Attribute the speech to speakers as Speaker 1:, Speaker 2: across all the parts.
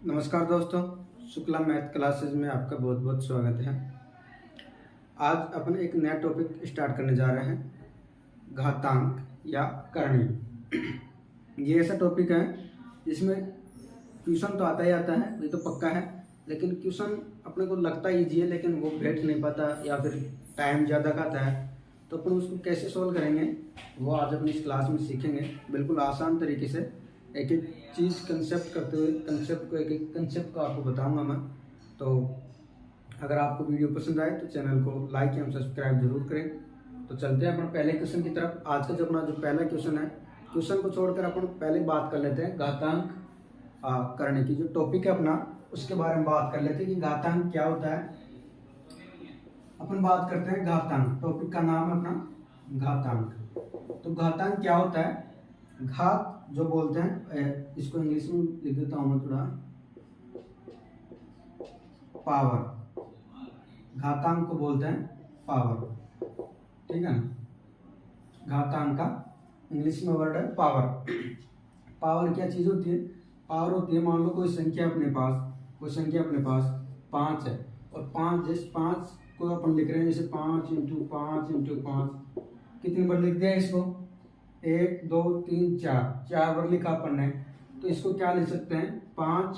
Speaker 1: नमस्कार दोस्तों, Shukla math classes में आपका बहुत बहुत स्वागत है। आज अपन एक नया टॉपिक स्टार्ट करने जा रहे हैं, घातांक या करणी। ये ऐसा टॉपिक है जिसमें क्वेश्चन तो आता ही आता है, ये तो पक्का है, लेकिन क्वेश्चन अपने को लगता ईजी है लेकिन वो बैठ नहीं पाता या फिर टाइम ज़्यादा खाता है। तो अपन उसको कैसे सोल्व करेंगे वो आज अपनी इस क्लास में सीखेंगे, बिल्कुल आसान तरीके से। एक एक चीज़ कंसेप्ट करते हुए एक एक कंसेप्ट को आपको बताऊंगा मैं। तो अगर आपको वीडियो पसंद आए तो चैनल को लाइक एवं सब्सक्राइब जरूर करें। तो चलते हैं अपन पहले क्वेश्चन की तरफ। आज का जो अपना जो पहला क्वेश्चन है, क्वेश्चन को छोड़कर अपन पहले बात कर लेते हैं घातांक करने की। जो टॉपिक है अपना उसके बारे में बात कर लेते हैं कि घातांक क्या होता है। अपन बात करते हैं घातांक, टॉपिक का नाम है अपना घातांक। तो घातांक क्या होता है? घात जो बोलते हैं, इसको इंग्लिश में लिख देता हूं मैं थोड़ा, पावर। घातांक को बोलते हैं पावर, ठीक है ना। घातांक का इंग्लिश में वर्ड है पावर। पावर क्या चीज होती है? पावर होती है, मान लो कोई संख्या अपने पास 5 है, और 5 जैसे 5 को अपन लिख रहे हैं जैसे 5 इंटू 5 इंटू 5, कितनी बार लिख दिया इसको? 1 2 3 4 बार लिखा अपन ने। तो इसको क्या लिख सकते हैं? 5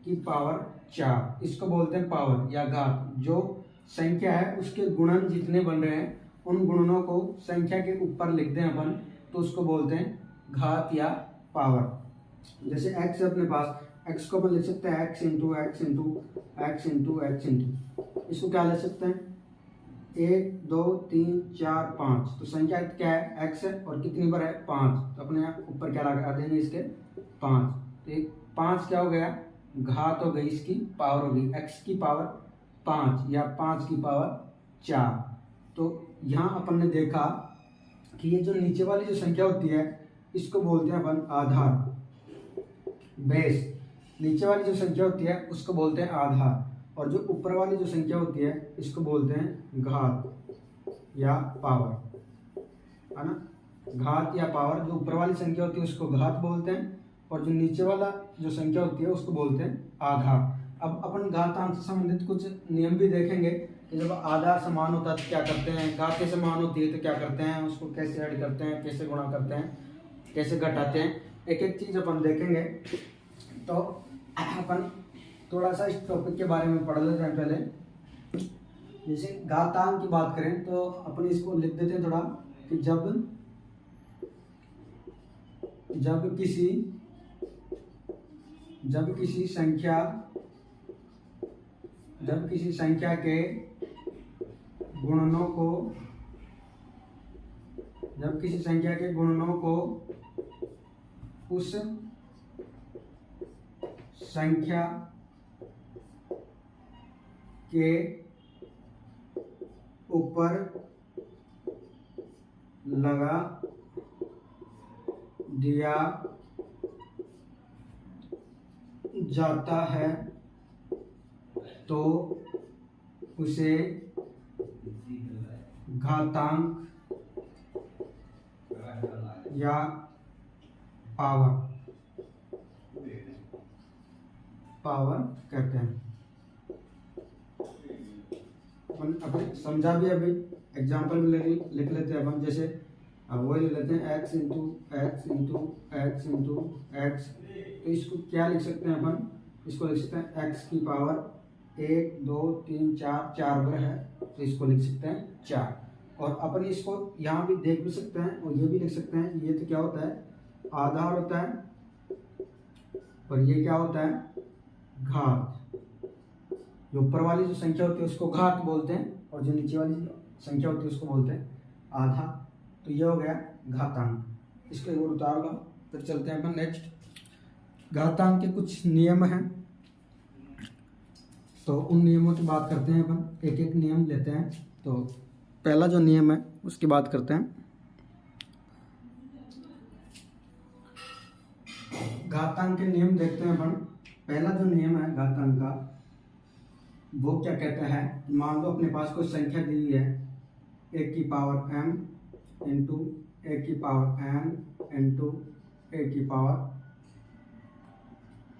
Speaker 1: की पावर 4, इसको बोलते हैं पावर या घात। जो संख्या है उसके गुणन जितने बन रहे हैं उन गुणनों को संख्या के ऊपर लिख दें अपन, तो उसको बोलते हैं घात या पावर। जैसे x है अपने पास, x को अपन लिख सकते हैं x into x into x into x into, इसको क्या लिख सकते हैं? 1 2 3 4 5। तो संख्या क्या है? x है, और कितनी बार है? 5। तो अपने ऊपर क्या लगा देंगे? इसके 5। तो एक 5 क्या हो गया? घात हो गई, इसकी पावर हो गई, x की पावर 5 या 5 की पावर 4। तो यहाँ अपन ने देखा कि ये जो नीचे वाली जो संख्या होती है इसको बोलते हैं अपन आधार, बेस। नीचे वाली जो संख्या होती है उसको बोलते हैं आधार, और जो ऊपर वाली जो संख्या होती है इसको बोलते हैं घात या पावर, है ना। घात या पावर, जो ऊपर वाली संख्या होती है उसको घात बोलते हैं, और जो नीचे वाला जो संख्या होती है उसको बोलते हैं आधार। अब अपन घातांक से संबंधित कुछ नियम भी देखेंगे कि जब आधार समान होता है तो क्या करते हैं, घात के समान होती है तो क्या करते हैं, उसको कैसे ऐड करते हैं, कैसे गुणा करते हैं, कैसे घटाते हैं, एक एक चीज अपन देखेंगे। तो अपन थोड़ा सा इस टॉपिक के बारे में पढ़ लेते हैं पहले। जैसे घातांक की बात करें तो अपन इसको लिख देते हैं थोड़ा कि जब किसी संख्या के गुणनों को उस संख्या के ऊपर लगा दिया जाता है तो उसे घातांक या पावर कहते हैं। अपन समझा भी, अभी एग्जाम्पल में लिख लेते हैं अपन। जैसे अब वही ले लेते हैं x into x into x into x. तो इसको क्या लिख सकते हैं अपन? इसको लिख सकते हैं x की पावर 1 2 3 4 बार है, तो इसको लिख सकते हैं 4। और अपन इसको यहाँ भी देख भी सकते हैं और ये भी लिख सकते हैं। ये तो क्या होता है? आधार होता है, और ये क्या होता है? घात। जो ऊपर वाली जो संख्या होती है उसको घात बोलते हैं, और जो नीचे वाली संख्या होती है उसको बोलते हैं आधा। तो ये हो गया घातांक। इसको एक और उतार लो, फिर चलते हैं अपन नेक्स्ट। घातांक के कुछ नियम हैं, तो उन नियमों की बात करते हैं अपन, एक एक नियम लेते हैं। तो पहला जो नियम है उसकी बात करते हैं। घातांक के नियम देखते हैं अपन। पहला जो नियम है घातांक का, वो क्या कहता है? मान लो अपने पास कोई संख्या दी हुई है, 1 की पावर m इंटू 1 की पावर n इंटू 1 की पावर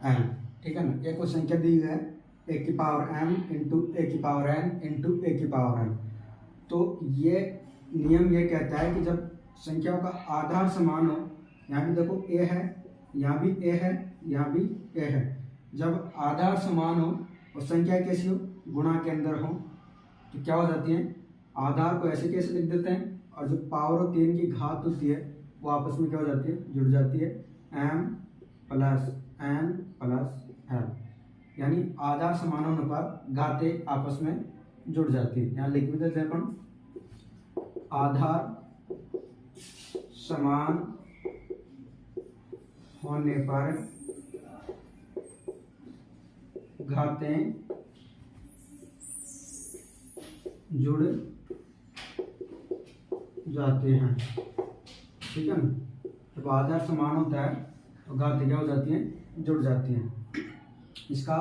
Speaker 1: n, ठीक है ना। एक को संख्या दी है ए की पावर m इंटू ए की पावर n इंटू ए की पावर n। तो ये नियम ये कहता है कि जब संख्याओं का आधार समान हो, यहाँ भी देखो a है, यहाँ भी a है, यहाँ भी a है, जब आधार समान हो और संख्या कैसी हो, गुणा के अंदर हो, तो क्या हो जाती है, आधार को ऐसे कैसे लिख देते हैं, और जो पावर और 3 की घात होती है वो आपस में क्या हो जाती है, जुड़ जाती है, m plus n plus l, यानी आधार समान होने पर घातें आपस में जुड़ जाती है। यहाँ लिख भी देते हैं अपन, आधार समान होने पर घातें जुड़ जाते हैं, ठीक है ना। जब आधार समान होता है तो घातें क्या हो जाती हैं, जुड़ जाती हैं। इसका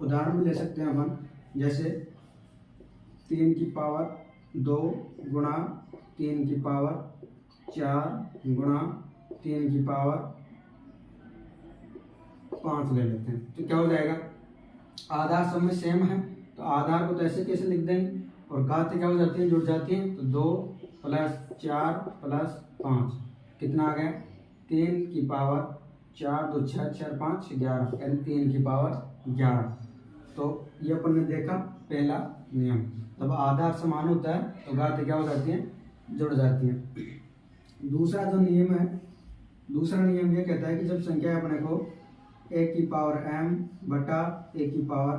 Speaker 1: उदाहरण भी ले सकते हैं अपन, जैसे 3 की पावर 2 गुणा 3 की पावर 4 गुणा 3 की पावर 5 ले लेते हैं, तो क्या हो जाएगा, आधार सब में सेम है तो आधार को तो ऐसे कैसे लिख देंगे, और घातें क्या हो जाती हैं, जुड़ जाती हैं, तो 2 प्लस 4 प्लस 5 कितना आ गया, 3 की पावर 4 2 6 4 5 11, यानी 3 की पावर 11। तो ये अपन ने देखा पहला नियम, जब आधार समान होता है तो घातें क्या हो जाती हैं, जुड़ जाती हैं। दूसरा जो नियम है, दूसरा नियम ये कहता है कि जब संख्या अपने को a की पावर m बटा a की पावर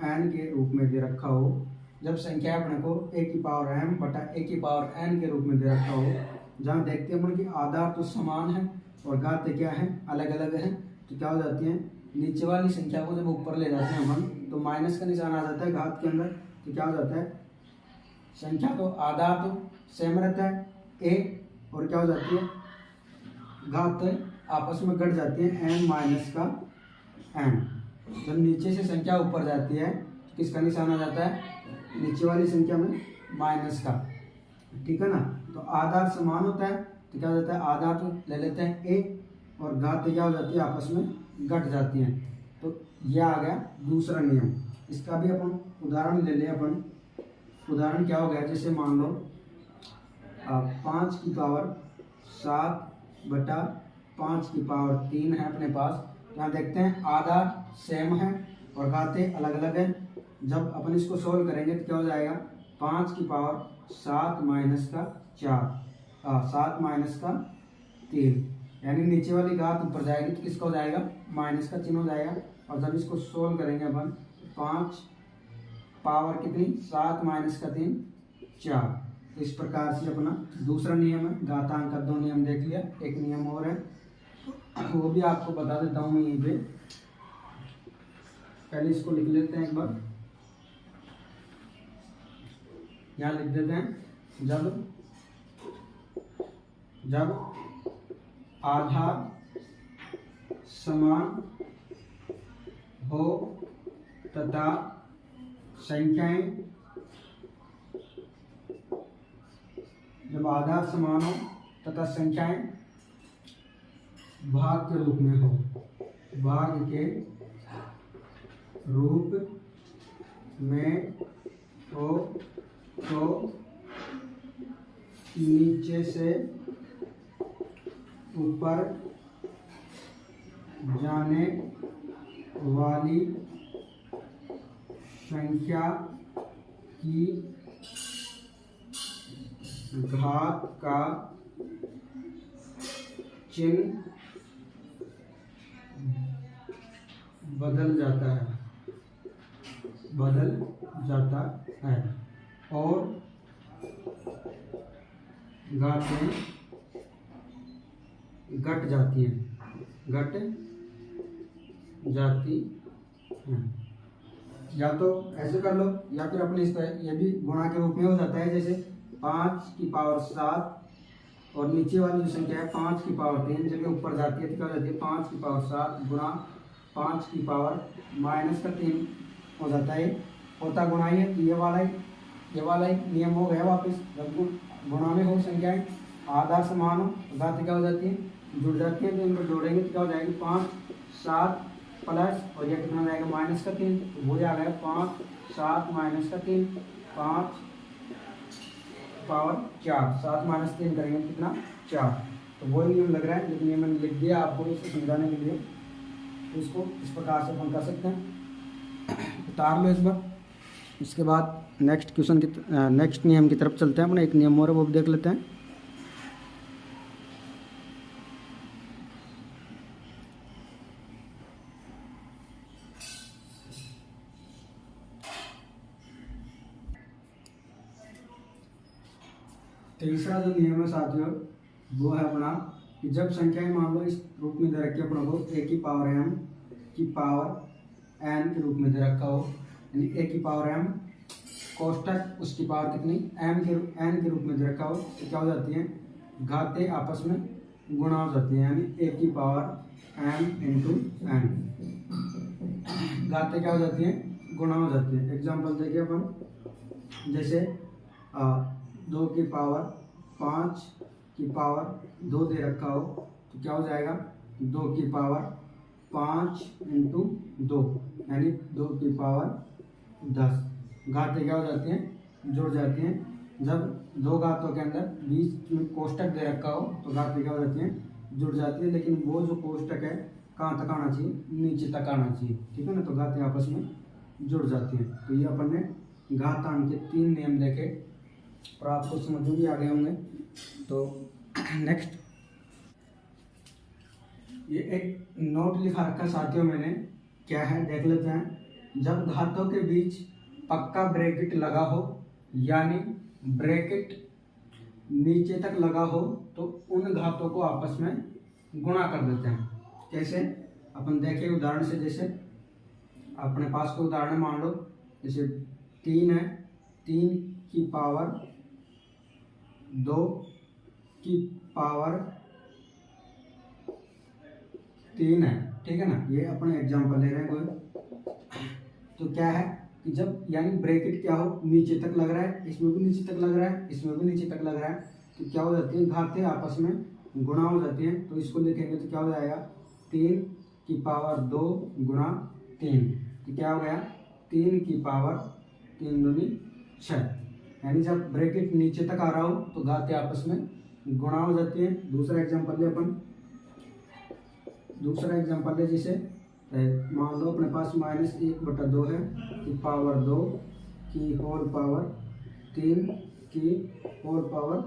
Speaker 1: n के रूप में दे रखा हो, जब संख्या अपने को a की पावर m बटा a की पावर n के रूप में दे रखा हो, जहाँ देखते हैं अपन कि आधार तो समान है और घातें क्या है, अलग अलग हैं, तो क्या हो जाती हैं, नीचे वाली संख्या को जब ऊपर ले जाते हैं अपन तो माइनस का निशान आ जाता है घात के अंदर, तो क्या हो जाता है, संख्या तो आधार तो सेम रहता है a, और क्या हो जाती है, घात आपस में घट जाती है n माइनस का n। जब नीचे से संख्या ऊपर जाती है तो किसका निशान आ जाता है, नीचे वाली संख्या में माइनस का, ठीक है ना। तो आधार समान होता है तो क्या हो जाता है, आधार तो ले लेते हैं a और घात क्या हो जाती है, आपस में घट जाती हैं। तो यह आ गया दूसरा नियम। इसका भी अपन उदाहरण ले लें। अपन उदाहरण क्या हो गया, जैसे मान लो 5 की पावर 7 बटा 5 की पावर 3 है अपने पास। यहाँ देखते हैं आधार सेम है और घातें अलग अलग हैं। जब अपन इसको सोल्व करेंगे तो क्या हो जाएगा, 5 की पावर 7 माइनस का 7 माइनस का 3, यानी नीचे वाली घात ऊपर जाएगी तो किसका हो जाएगा, माइनस का चिन्ह हो जाएगा। और जब इसको सोल्व करेंगे अपन 5 पावर कितनी, 7 माइनस का 3 4। इस प्रकार से अपना दूसरा नियम है, घातांक का 2 नियम देख लिया। एक नियम और है वो भी आपको बता देता हूँ मैं यहीं पे, पहले इसको लिख लेते हैं एक बार। यहाँ लिख देते हैं, जब आधार समान हो तथा संख्याएं, जब आधार समान हो तथा संख्याएं भाग के रूप में हो, भाग के रूप में हो, तो नीचे से ऊपर जाने वाली संख्या की घात का चिन्ह बदल जाता है और घातें घट जाती हैं। या तो ऐसे कर लो या फिर अपने इसका ये भी गुणा के रूप में हो जाता है। जैसे 5 की पावर 7 और नीचे वाली जो संख्या है 5 की पावर 3 जब ऊपर जाती है तो क्या हो जाती है, 5 की पावर 7 गुणा 5 की पावर माइनस का 3 हो जाता है। होता गुणा ही है, तो ये वाला ही नियम हो गया वापस। जब गुणा में हो संख्याएं आधार समान हो तो घात क्या हो जाती है, जुड़ जाती है। तो इनको जोड़ेंगे तो क्या हो जाएगी, 5 7 प्लस और ये कितना जाएगा माइनस का 3, तो वो आ गया 5 7 माइनस का 3 5 पावर 4, 7 माइनस 3 करेंगे कितना 4। तो वही नियम लग रहा है, लेकिन ये मैंने लिख दिया आपको इसे समझाने के लिए। तो इसको इस प्रकार से अपन कर सकते हैं, उतार लो इस बार। इसके बाद नेक्स्ट क्वेश्चन की नेक्स्ट नियम की तरफ चलते हैं। अपना एक नियम और है वो भी देख लेते हैं। तीसरा जो नियम है साथियों वो है अपना कि जब संख्याएं मान लो इस रूप में दे रखी है अपना को a की पावर m की पावर n के रूप में दे रखा हो, यानी a की पावर m कोष्टक उसकी पावर कितनी n के रूप में दे रखा हो, तो क्या हो जाती है घातें आपस में गुणा हो जाती है, यानी a की पावर m इंटू n घातें क्या हो जाती हैं गुणा हो जाती है। एग्जाम्पल देखिए अपन, जैसे 2 की पावर 5 की पावर 2 दे रखा हो, तो क्या हो जाएगा 2 की पावर 5 इंटू 2 यानी 2 की पावर 10। घातें क्या हो जाती हैं जुड़ जाती हैं। जब दो घातों के अंदर बीच में कोष्टक दे रखा हो तो घातें क्या हो जाती हैं जुड़ जाती है, लेकिन वो जो कोष्टक है कहाँ तक आना चाहिए नीचे तक आना चाहिए, ठीक है ना। तो घातें आपस में जुड़ जाती हैं। तो ये अपन ने घातांक के 3 नियम देखे और आपको समझ में भी आ गए होंगे। तो नेक्स्ट ये एक नोट लिखा रखा साथियों मैंने, क्या है देख लेते हैं। जब घातों के बीच पक्का ब्रैकेट लगा हो, यानी ब्रैकेट नीचे तक लगा हो, तो उन घातों को आपस में गुणा कर देते हैं। कैसे अपन देखें उदाहरण से, जैसे अपने पास कोई उदाहरण मान लो, जैसे 3 है, 3 की पावर 2 की पावर 3 है, ठीक है ना। ये अपने एग्जांपल ले रहे हैं कोई। तो क्या है कि जब यानी ब्रैकेट क्या हो नीचे तक लग रहा है, इसमें भी नीचे तक लग रहा है, इसमें भी नीचे तक लग रहा है, तो क्या हो जाती है घातें आपस में गुणा हो जाती हैं। तो इसको लिखेंगे तो क्या हो जाएगा 3 की पावर 2 गुणा 3, तो क्या हो गया 3 की पावर 3 दूनी 6। यानी जब ब्रैकेट नीचे तक आ रहा हो तो घातें आपस में गुणा हो जाती हैं। दूसरा एग्जांपल ले अपन, दूसरा एग्जांपल ले, जैसे मान लो अपने पास -1/2 है की पावर 2 की होल पावर 3 की होल पावर,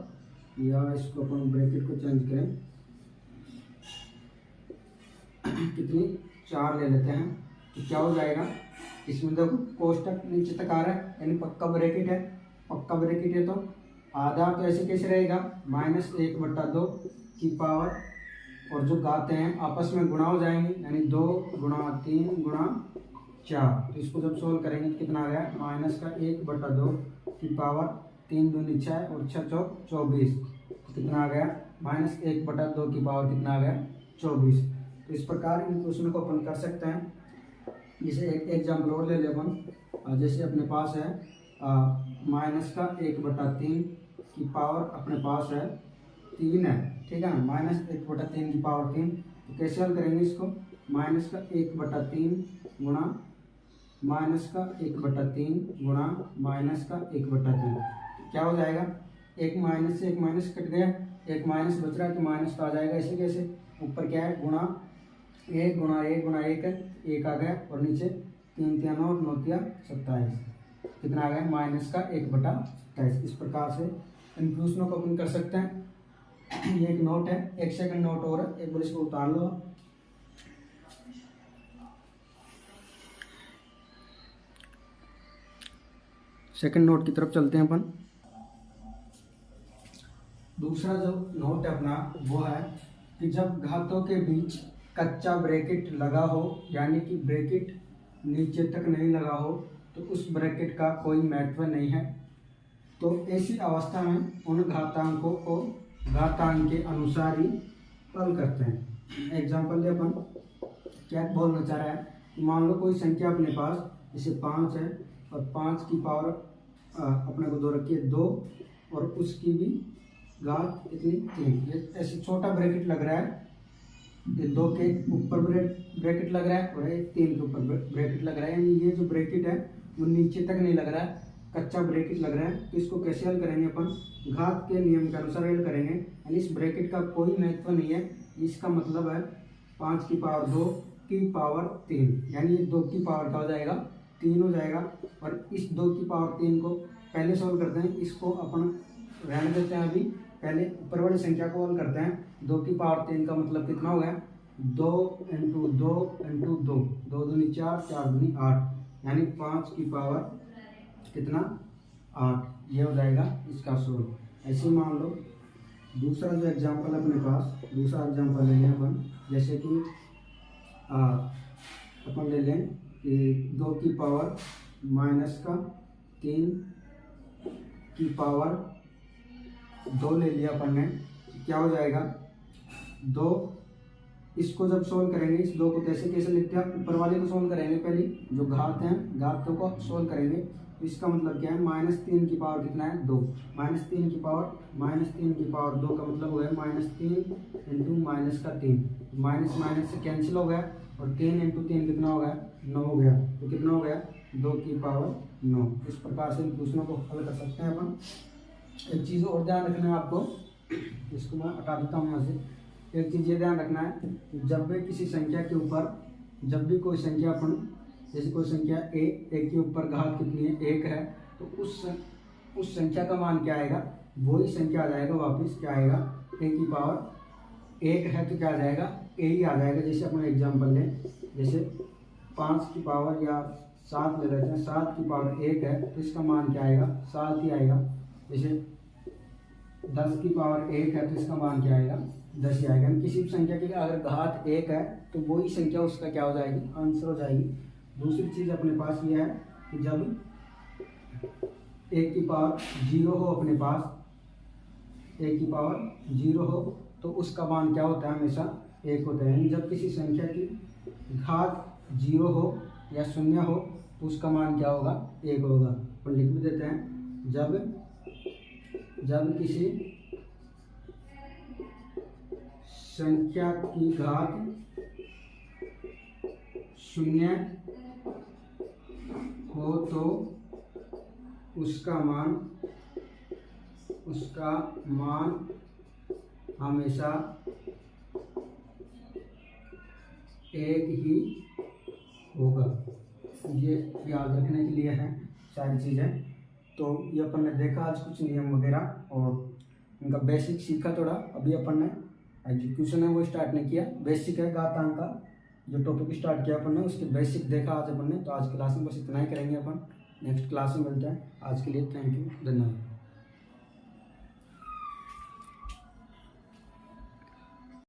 Speaker 1: या इसको अपन ब्रैकेट को चेंज करें कितनी 4 ले लेते हैं। तो क्या हो जाएगा इसमें देखो कोष्टक नीचे तक आ रहा है, यानी पक्का ब्रैकेट है। पक्का ब्रैकेट है तो आधा तो ऐसे कैसे रहेगा -1/2 की पावर, और जो घातें हैं आपस में गुणा हो जाएंगे, यानी 2 गुणा 3 गुणा 4। तो इसको जब सोल्व करेंगे तो कितना आ गया -1/2 की पावर 3 दूनी 6 और 6 चौक 24, तो कितना आ गया -1/2 की पावर कितना आ गया 24। तो इस प्रकार इन क्वेश्चन को अपन कर सकते हैं। जैसे एक एग्जाम्पल और ले ले अपन, जैसे अपने पास है -1/3 की पावर अपने पास है 3 है, ठीक है ना। -1/3 की पावर 3, तो कैसे हल करेंगे इसको -1/3 गुणा -1/3 गुणा -1/3, क्या हो जाएगा एक माइनस से एक माइनस कट गया, एक माइनस बच रहा है तो माइनस तो आ जाएगा। इसे कैसे ऊपर क्या है गुणा 1 गुणा 1 गुणा 1 है, 1 आ गया, और नीचे 3 3 9 9 27, कितना आ गया -1/27। इस प्रकार से इन क्वेश्चनों को अपन कर सकते हैं। ये एक नोट है, एक सेकंड नोट और है, एक बार इसको उतार लो। सेकंड नोट की तरफ चलते हैं अपन। दूसरा जो नोट है अपना वो है कि जब घातों के बीच कच्चा ब्रैकेट लगा हो, यानी कि ब्रैकेट नीचे तक नहीं लगा हो, तो उस ब्रैकेट का कोई महत्व नहीं है। तो ऐसी अवस्था में उन घातांकों को घातांक के अनुसार ही हल करते हैं। एग्जाम्पल ले अपन, क्या बोलना चाह रहा है कि मान लो कोई संख्या अपने पास जैसे 5 है, और 5 की पावर अपने को दो रखी है 2, और उसकी भी घात इतनी 3। ये ऐसे छोटा ब्रैकेट लग रहा है, ये 2 के ऊपर ब्रैकेट लग रहा है और ये 3 के ऊपर ब्रैकेट लग रहा है, यानी ये जो ब्रैकेट है वो नीचे तक नहीं लग रहा है, कच्चा ब्रैकेट लग रहा है। तो इसको कैसे हल करेंगे अपन, घात के नियम के अनुसार हल करेंगे, यानी इस ब्रैकेट का कोई महत्व नहीं है। इसका मतलब है 5 की पावर 2 की पावर 3, यानी ये 2 की पावर का हो जाएगा 3 हो जाएगा। और इस 2 की पावर 3 को पहले सोल्व करते हैं, इसको अपन रहने देते हैं अभी, पहले ऊपर वाली संख्या को हल करते हैं। 2 की पावर 3 का मतलब कितना हो गया, 2 इंटू 2 इंटू 2, 2 दूनी 4, 4 दूनी 8, यानी 5 की पावर कितना 8, ये हो जाएगा इसका सोल्व। ऐसे मान लो दूसरा जो एग्जाम्पल अपने पास, दूसरा एग्जाम्पल ले लें अपन, जैसे कि अपन ले लें कि 2 की पावर माइनस का 3 की पावर 2 ले लिया अपन ने, तो क्या हो जाएगा 2। इसको जब सोल्व करेंगे, इस 2 को कैसे कैसे लिखते हैं, ऊपर वाले को सोल्व करेंगे, पहले जो घात हैं घातों को सोल्व करेंगे। तो इसका मतलब क्या है, -3 की पावर कितना है 2, -3 की पावर 2 का मतलब हो गया -3 इंटू माइनस का 3, माइनस माइनस से कैंसिल हो गया और 3 इंटू 3 कितना हो गया 9 हो गया। तो कितना हो गया 2 की पावर 9। इस प्रकार से इन प्रश्नों को हल कर सकते हैं अपन। एक चीज़ और ध्यान रखना है आपको, इसको मैं हटा देता हूँ यहाँ से। एक चीज़ ये ध्यान रखना है, जब भी किसी संख्या के ऊपर, जब भी कोई संख्या अपन, जैसे कोई संख्या एक के ऊपर घात कितनी है 1 है, तो उस संख्या का मान क्या आएगा, वही संख्या आ जाएगा वापस, क्या आएगा a की पावर 1 है तो क्या आ जाएगा a ही आ जाएगा। जैसे अपन एग्जाम्पल लें, जैसे 5 की पावर या 7 ले लेते हैं, 7 की पावर 1 है तो इसका मान क्या आएगा 7 ही आएगा। जैसे 10 की पावर 1 है तो इसका मान क्या आएगा 10 ही आएगा। किसी भी संख्या की अगर घात 1 है तो वही संख्या उसका क्या हो जाएगी, आंसर हो जाएगी। दूसरी चीज़ अपने पास ये है कि जब 1 की पावर 0 हो, अपने पास 1 की पावर 0 हो तो उसका मान क्या होता है, हमेशा 1 होता है। यानी जब किसी संख्या की घात 0 हो या 0 हो तो उसका मान क्या होगा 1 होगा। अपन लिख भी देते हैं, जब किसी संख्या की घात 0 हो तो उसका मान हमेशा 1 ही होगा। ये याद रखने के लिए है सारी चीज़ें। तो ये अपन ने देखा आज कुछ नियम वगैरह और उनका बेसिक सीखा थोड़ा। अभी अपन ने एग्जीक्यूशन है वो स्टार्ट नहीं किया, बेसिक है घातांक का जो टॉपिक स्टार्ट किया अपन ने, उसके बेसिक देखा आज अपन ने। तो आज क्लास में बस इतना ही करेंगे अपन, नेक्स्ट क्लास में मिलते हैं। आज के लिए थैंक यू, धन्यवाद।